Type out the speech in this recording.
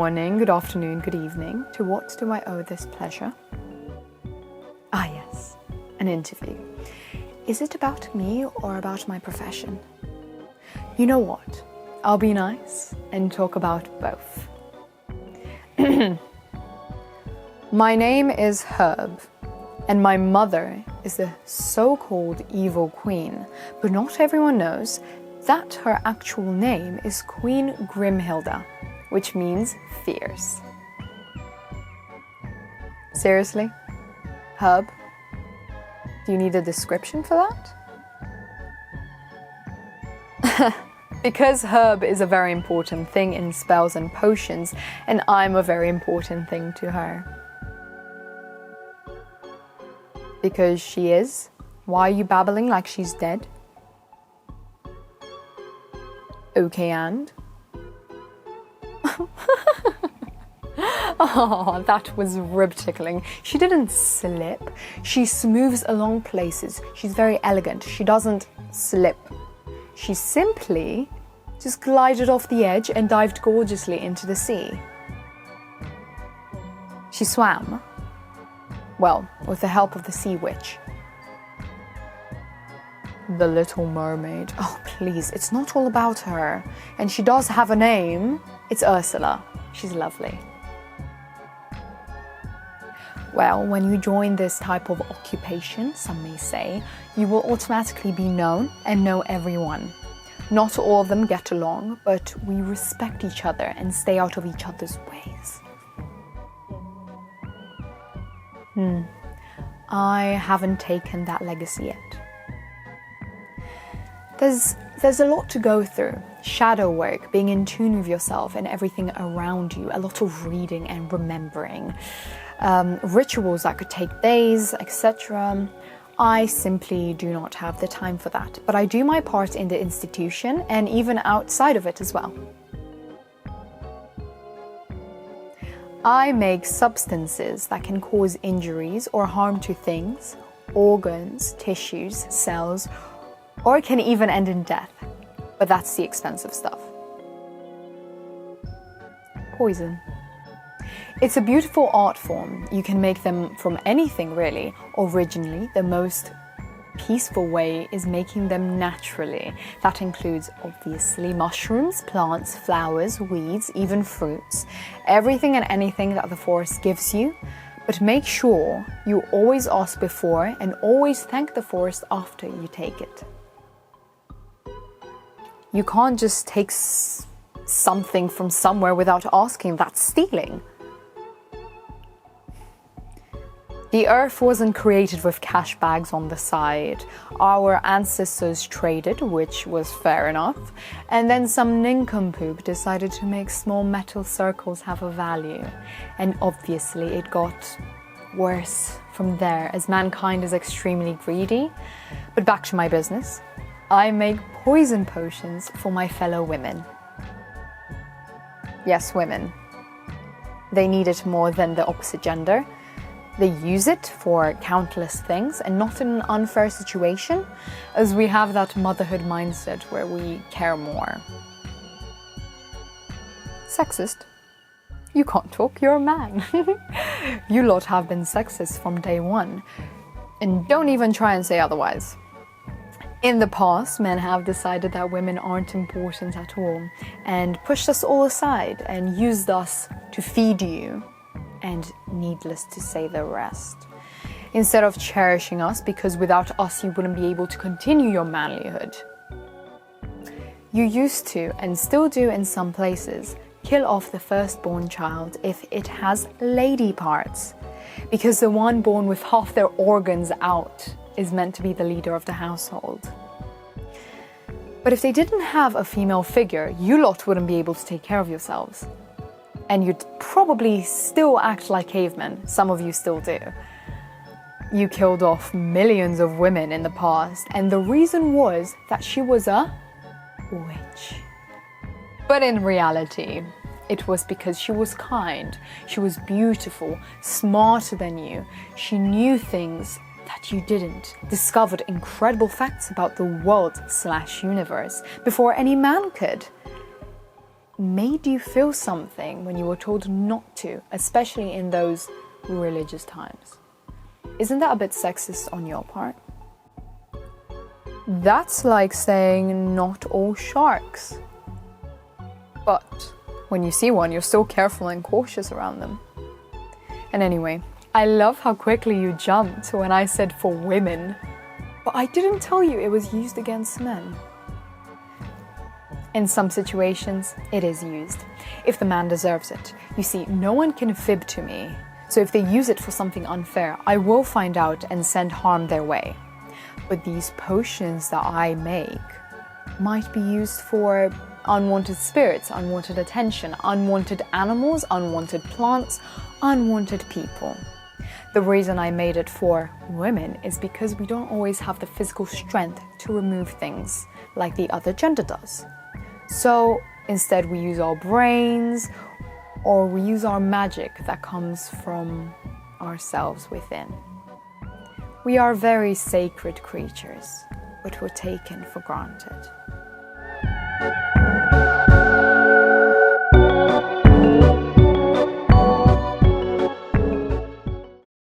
morning, good afternoon, good evening. To what do I owe this pleasure? Ah yes, an interview. Is it about me or about my profession? You know what? I'll be nice and talk about both. My name is Herb, and my mother is the so-called evil queen, but not everyone knows that her actual name is Queen Grimhilda, which means fierce. Seriously? Herb? Do you need a description for that? Because Herb is a very important thing in spells and potions, and I'm a very important thing to her. Because she is? Why are you babbling like she's dead? Okay, and? Oh, that was rib tickling. She didn't slip. She smooths along places. She's very elegant. She doesn't slip. She simply just glided off the edge and dived gorgeously into the sea. She swam. Well, with the help of the sea witch. The Little Mermaid. Oh, please, it's not all about her. And she does have a name. It's Ursula. She's lovely. Well, when you join this type of occupation, some may say, you will automatically be known and know everyone. Not all of them get along, but we respect each other and stay out of each other's ways. I haven't taken that legacy yet. There's a lot to go through. Shadow work, being in tune with yourself and everything around you, a lot of reading and remembering. Rituals that could take days, etc. I simply do not have the time for that, but I do my part in the institution and even outside of it as well. I make substances that can cause injuries or harm to things, organs, tissues, cells, or it can even end in death, but that's the expensive stuff. Poison. It's a beautiful art form. You can make them from anything, really. Originally, the most peaceful way is making them naturally. That includes, obviously, mushrooms, plants, flowers, weeds, even fruits. Everything and anything that the forest gives you. But make sure you always ask before and always thank the forest after you take it. You can't just take something from somewhere without asking. That's stealing. The earth wasn't created with cash bags on the side. Our ancestors traded, which was fair enough, and then some nincompoop decided to make small metal circles have a value. And obviously it got worse from there, as mankind is extremely greedy. But back to my business. I make poison potions for my fellow women. Yes, women. They need it more than the opposite gender. They use it for countless things and not in an unfair situation, as we have that motherhood mindset where we care more. Sexist? You can't talk, you're a man. You lot have been sexist from day one, and don't even try and say otherwise. In the past, men have decided that women aren't important at all and pushed us all aside and used us to feed you. And needless to say the rest. Instead of cherishing us, because without us you wouldn't be able to continue your manlyhood. You used to, and still do in some places, kill off the firstborn child if it has lady parts, because the one born with half their organs out is meant to be the leader of the household. But if they didn't have a female figure, you lot wouldn't be able to take care of yourselves. And you'd probably still act like cavemen. Some of you still do. You killed off millions of women in the past, and the reason was that she was a witch. But in reality, it was because she was kind, she was beautiful, smarter than you. She knew things that you didn't, discovered incredible facts about the world/universe before any man could. made you feel something when you were told not to, especially in those religious times. Isn't that a bit sexist on your part? That's like saying not all sharks. But when you see one, you're still careful and cautious around them. And anyway, I love how quickly you jumped when I said for women. But I didn't tell you it was used against men. In some situations, it is used. If the man deserves it. You see, no one can fib to me. So if they use it for something unfair, I will find out and send harm their way. But these potions that I make might be used for unwanted spirits, unwanted attention, unwanted animals, unwanted plants, unwanted people. The reason I made it for women is because we don't always have the physical strength to remove things like the other gender does. So instead we use our brains, or we use our magic that comes from ourselves within. We are very sacred creatures, but we're taken for granted.